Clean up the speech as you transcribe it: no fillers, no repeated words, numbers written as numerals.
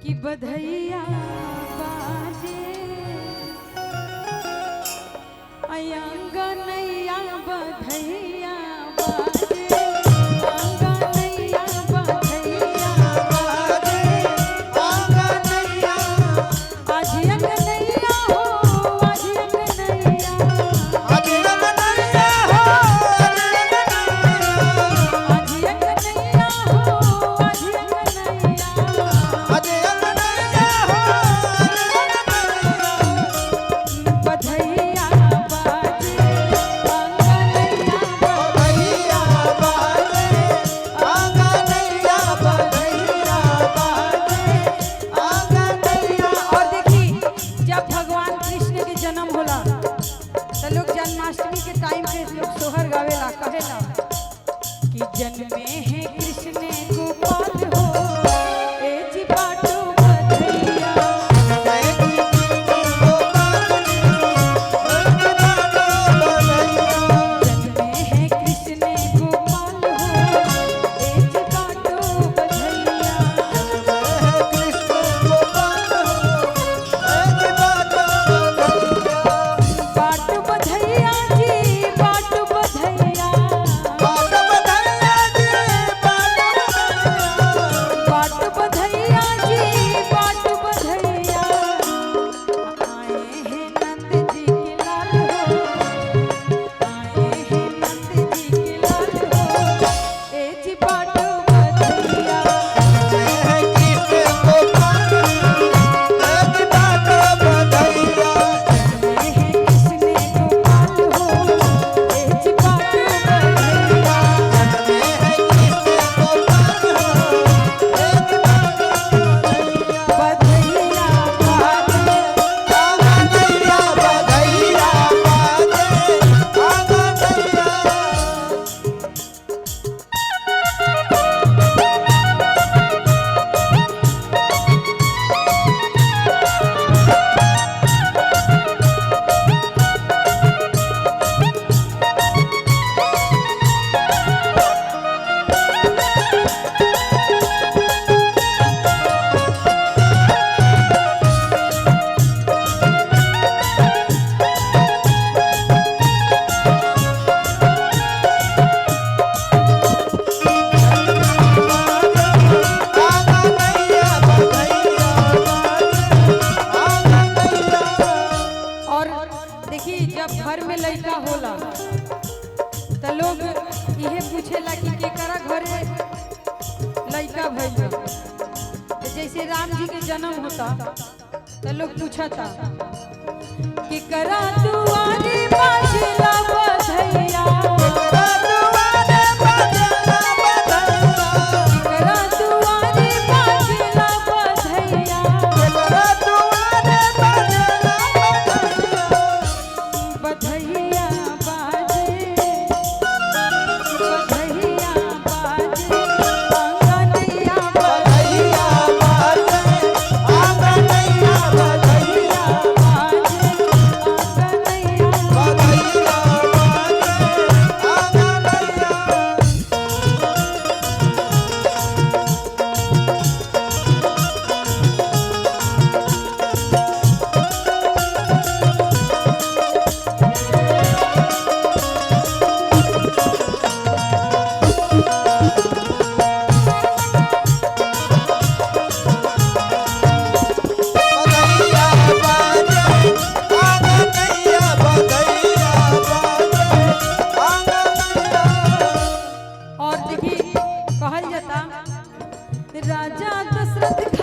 कि बधैया बाजे आंगनैया बधैया बाजे आंगनैया बधैया बाजे आंगनैया आज अंगनैया हो आज अंगनैया आज अंगनैया हो आज अंगनैया हो आज अंगनैया बधैया बाजे आंगनैया बधैया बाजे आंगनैया बधैया बाजे आंगनैया। और देखी जब भगवान कृष्ण के जन्म होला तो लोग जन्माष्टमी के टाइम पे लोग सोहर गावेला कहेला कि जन्मे हैं कृष्ण गोपाल हो ए जी बाटो बधैया जन्मे हैं कृष्ण गोपाल हो ए जी बाटो बधैया बाटो बधैया जी बाटो बधैया बाटो बधैया जी बाटो बधैया आए हैं नंद जी के लाल हो आए हैं नंद जी के लाल हो ए जी बाटो बधैया जन्मे हैं कृष्ण गोपाल हो ए जी बाटो बधैया बधैया और देखी जब घर में लड़का होला तो लोग इहे पूछेला कि केकरा घरे लड़का भइल तो जैसे राम जी के जन्म होता तो लोग पूछता केकरा दुआरे बाजला बधैया केकरा दुआरे बाजला बधैया बधैया बाजे बधैया बाजे आंगनैया बधैया बाजे आंगनैया बधैया बाजे आंगनैया और देखी कहल जाता राजा दशरथ